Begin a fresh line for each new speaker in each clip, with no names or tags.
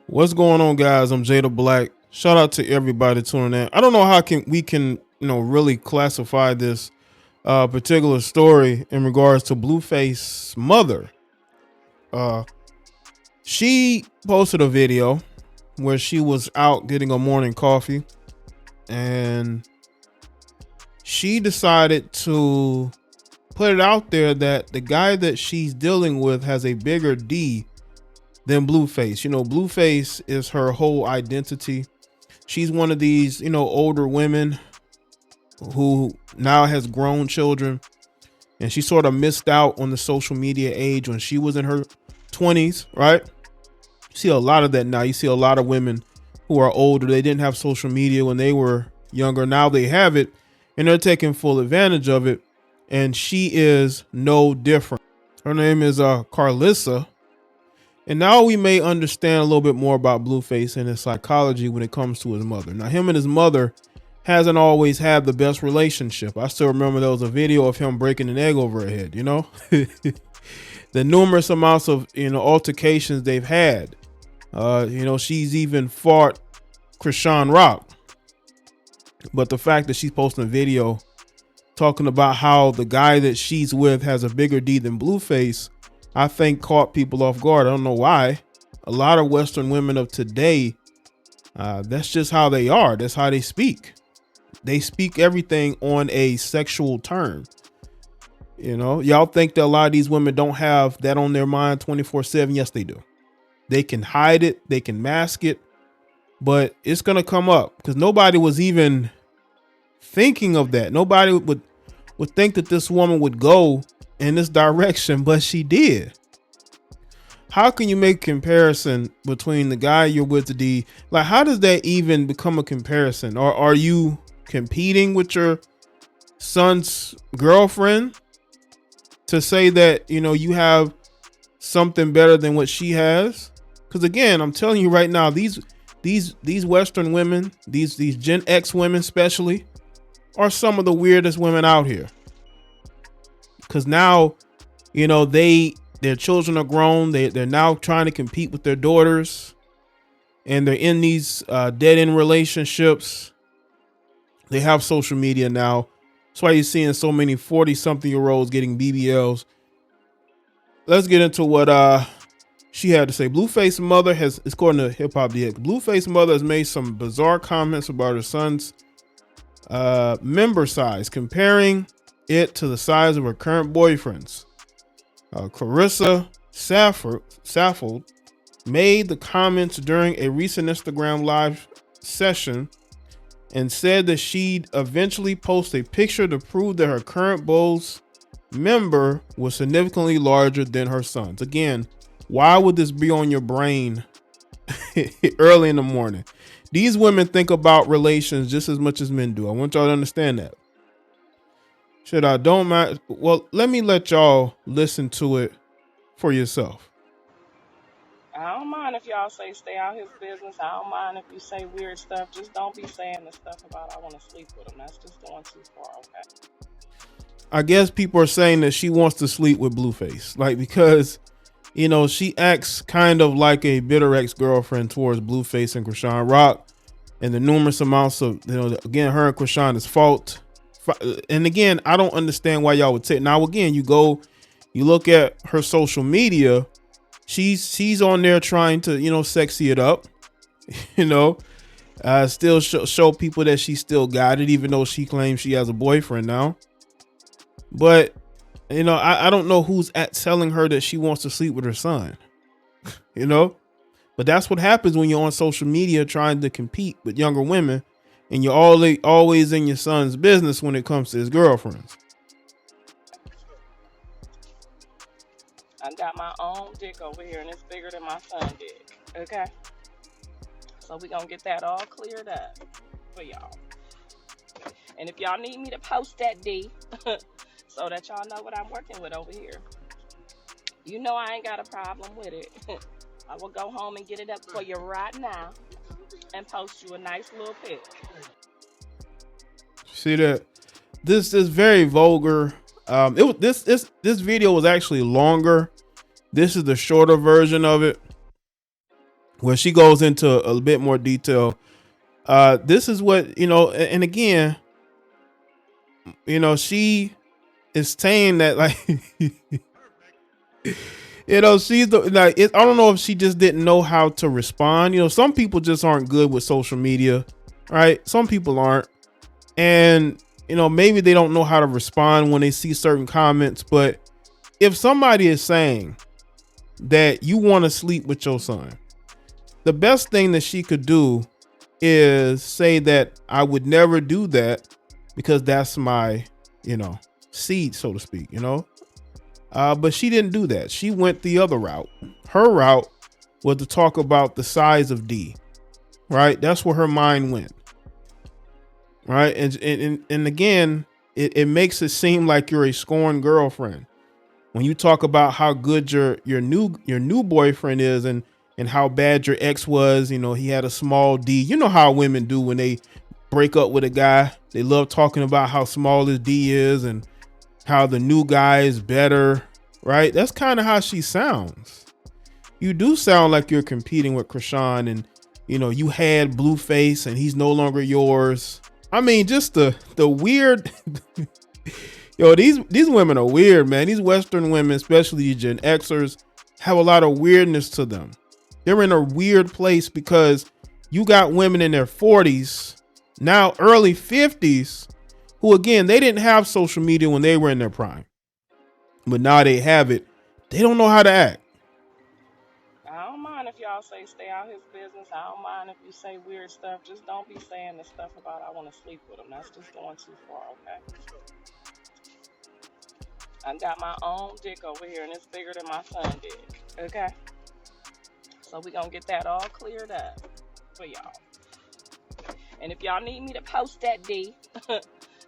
What's going on, guys? I'm Jada Black. Shout out to everybody tuning in. I don't know how we can really classify this particular story in regards to Blueface's mother. Uh, she posted a video where she was out getting a morning coffee, and she decided to put it out there that the guy that she's dealing with has a bigger D than Blueface. Blueface is her whole identity. She's one of these, older women who now has grown children, and she sort of missed out on the social media age when she was in her 20s, right? You see a lot of that now. You see a lot of women who are older. They didn't have social media when they were younger. Now they have it, and they're taking full advantage of it. And she is no different. Her name is Carlissa. And now we may understand a little bit more about Blueface and his psychology when it comes to his mother. Now, him and his mother hasn't always had the best relationship. I still remember there was a video of him breaking an egg over her head, the numerous amounts of, altercations they've had. She's even fought Krishan Rock. But the fact that she's posting a video talking about how the guy that she's with has a bigger D than Blueface, I think caught people off guard. I don't know why. A lot of Western women of today, that's just how they are. That's how they speak. They speak everything on a sexual term. Y'all think that a lot of these women don't have that on their mind 24/7. Yes, they do. They can hide it. They can mask it, but it's going to come up because nobody was even thinking of that. Nobody would think that this woman would go in this direction, but she did. How can you make a comparison between the guy you're with, the D? Like, how does that even become a comparison? Or are you competing with your son's girlfriend to say that, you have something better than what she has? Because again, I'm telling you right now, these Western women, these Gen X women especially, are some of the weirdest women out here. Because now, their children are grown. They're now trying to compete with their daughters, and they're in these dead end relationships. They have social media now. That's why you're seeing so many 40-something-year-olds getting BBLs. Let's get into what she had to say. Blueface's mother has, according to Hip Hop DX, Blueface's mother has made some bizarre comments about her son's member size, comparing it to the size of her current boyfriend's. Carissa Saffold made the comments during a recent Instagram live session and said that she'd eventually post a picture to prove that her current Bowls member was significantly larger than her son's. Again, why would this be on your brain early in the morning? These women think about relations just as much as men do. I want y'all to understand that. Should I don't mind? Well, let me let y'all listen to it for yourself.
I don't mind if y'all say stay out his business. I don't mind if you say weird stuff. Just don't be saying the stuff about I want to sleep with him. That's just going too far, okay?
I guess people are saying that she wants to sleep with Blueface, because she acts kind of like a bitter ex-girlfriend towards Blueface and Krishan Rock, and the numerous amounts of, again, her and Krishan is fault. And again, I don't understand why y'all would say it. Now, again, you look at her social media. She's on there trying to, sexy it up, still show people that she still got it, even though she claims she has a boyfriend now. But, I don't know who's telling her that she wants to sleep with her son, but that's what happens when you're on social media trying to compete with younger women. And you're always in your son's business when it comes to his girlfriends.
I got my own dick over here, and it's bigger than my son's dick. Okay? So we gonna get that all cleared up for y'all. And if y'all need me to post that D, so that y'all know what I'm working with over here, I ain't got a problem with it. I will go home and get it up for you right now and post you a nice little pic.
See that? This is very vulgar. This video was actually longer. This is the shorter version of it. where she goes into a bit more detail. This is what, and again, she is saying that, like, she's the, like, I don't know if she just didn't know how to respond. Some people just aren't good with social media, right? Some people aren't. And, maybe they don't know how to respond when they see certain comments. But if somebody is saying that you want to sleep with your son, the best thing that she could do is say that I would never do that because that's my, seed, so to speak, but she didn't do that. She went the other route. Her route was to talk about the size of D, right? That's where her mind went. Right. And again, it makes it seem like you're a scorned girlfriend when you talk about how good your new boyfriend is and how bad your ex was. He had a small D. You know how women do when they break up with a guy. They love talking about how small his D is and how the new guy is better. Right. That's kind of how she sounds. You do sound like you're competing with Krishan, and you had Blueface and he's no longer yours. I mean, just the weird, these women are weird, man. These Western women, especially Gen Xers, have a lot of weirdness to them. They're in a weird place because you got women in their 40s, now early 50s, who, again, they didn't have social media when they were in their prime, but now they have it. They don't know how to act.
I don't mind if y'all say stay out his business. I don't mind if you say weird stuff. Just don't be saying the stuff about I want to sleep with him. That's just going too far, okay? I got my own dick over here, and it's bigger than my son dick, okay? So we gonna get that all cleared up for y'all. And if y'all need me to post that D,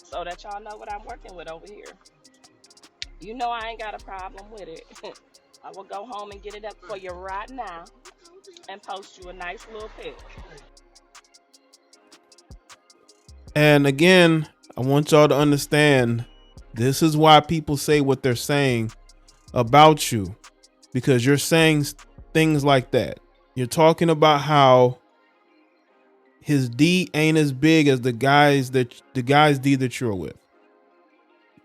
so that y'all know what I'm working with over here, I ain't got a problem with it. I will go home and get it up for you right now and post you a nice little pic.
And again, I want y'all to understand, this is why people say what they're saying about you, because you're saying things like that. You're talking about how his D ain't as big as the guy's D that you're with.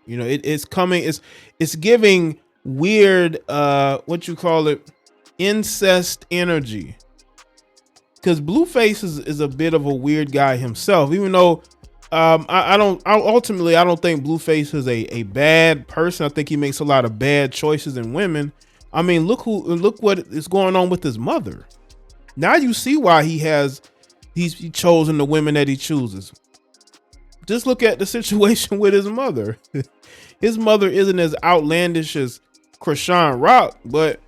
It's coming. It's giving weird, what you call it, incest energy. Because Blueface is a bit of a weird guy himself, even though I don't think Blueface is a bad person. I think he makes a lot of bad choices in women. I mean, look what is going on with his mother. Now you see why he's chosen the women that he chooses. Just look at the situation with his mother. His mother isn't as outlandish as Krishan Rock, but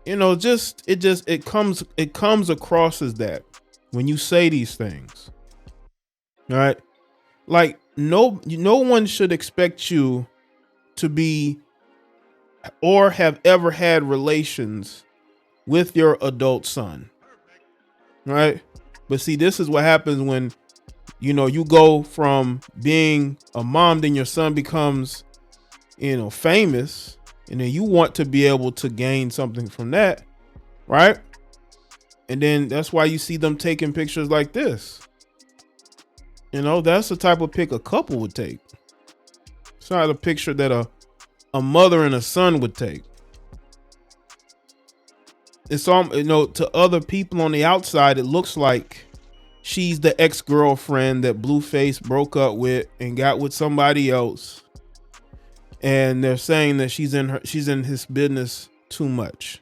it comes across as that when you say these things. All right. Like no one should expect you to be or have ever had relations with your adult son. Right. But see, this is what happens when, you go from being a mom, then your son becomes, famous, and then you want to be able to gain something from that. Right. And then that's why you see them taking pictures like this. That's the type of pic a couple would take. It's not a picture that a mother and a son would take. It's all, to other people on the outside, it looks like she's the ex-girlfriend that Blueface broke up with and got with somebody else. And they're saying that she's in his business too much.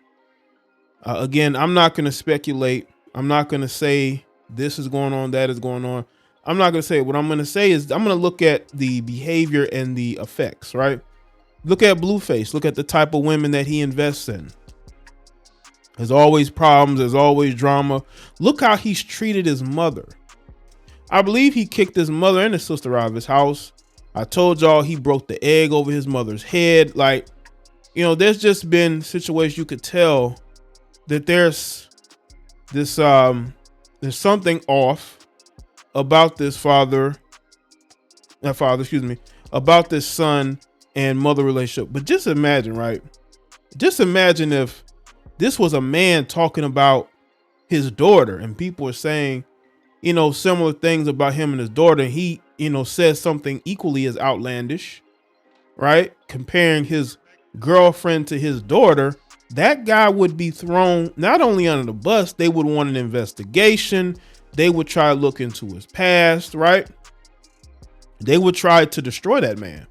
Again, I'm not going to speculate. I'm not going to say this is going on, that is going on. I'm not going to say it. What I'm going to say is I'm going to look at the behavior and the effects, right? Look at Blueface. Look at the type of women that he invests in. There's always problems. There's always drama. Look how he's treated his mother. I believe he kicked his mother and his sister out of his house. I told y'all he broke the egg over his mother's head. Like, there's just been situations you could tell that there's something off about this about this son and mother relationship. But just imagine, right? Just imagine if this was a man talking about his daughter, and people are saying, similar things about him and his daughter. He, says something equally as outlandish, right? Comparing his girlfriend to his daughter. That guy would be thrown not only under the bus, they would want an investigation. They would try to look into his past, right? They would try to destroy that man.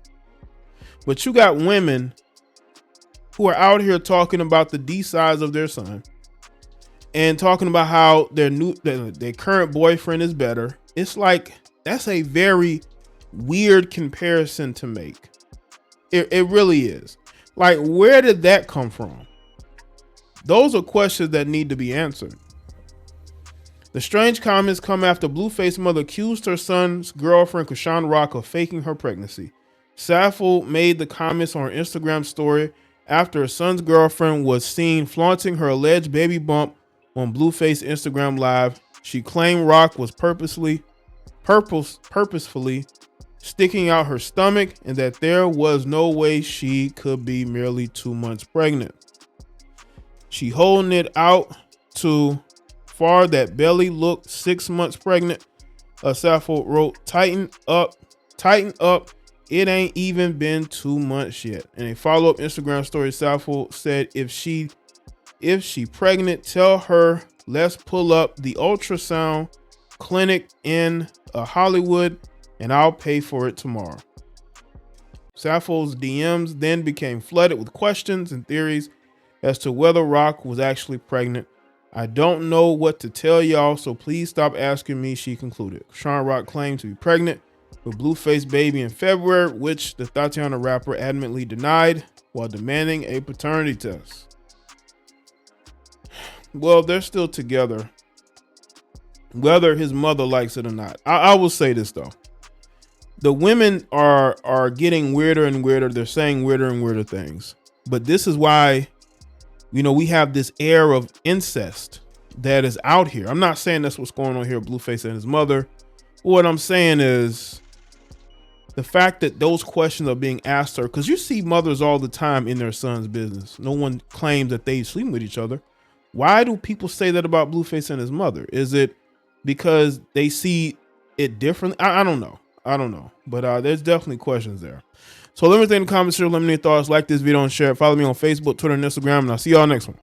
But you got women who are out here talking about the D size of their son and talking about how their current boyfriend is better. It's like, that's a very weird comparison to make. It really is. Like, where did that come from? Those are questions that need to be answered. The strange comments come after Blueface mother accused her son's girlfriend, Krishan Rock, of faking her pregnancy. Sappho made the comments on her Instagram story after her son's girlfriend was seen flaunting her alleged baby bump on Blueface Instagram Live. She claimed Rock was purposefully sticking out her stomach and that there was no way she could be merely 2 months pregnant. She holding it out too far, that belly looked 6 months pregnant. Sappho wrote, tighten up. It ain't even been 2 months yet. In a follow-up Instagram story, Sappho said, if she pregnant, tell her let's pull up the ultrasound clinic in Hollywood and I'll pay for it tomorrow. Sappho's DMs then became flooded with questions and theories as to whether Rock was actually pregnant. I don't know what to tell y'all, so please stop asking me, she concluded. Krishan Rock claimed to be pregnant with Blueface baby in February, which the Tatiana rapper adamantly denied while demanding a paternity test. Well, they're still together, whether his mother likes it or not. I will say this though. The women are getting weirder and weirder. They're saying weirder and weirder things. But this is why, we have this air of incest that is out here. I'm not saying that's what's going on here with Blueface and his mother. What I'm saying is the fact that those questions are being asked her, because you see mothers all the time in their son's business. No one claims that they sleep with each other. Why do people say that about Blueface and his mother? Is it because they see it differently? I don't know. But there's definitely questions there. So let me know in the comments here. Let me know your thoughts. Like this video and share it. Follow me on Facebook, Twitter, and Instagram. And I'll see y'all next one.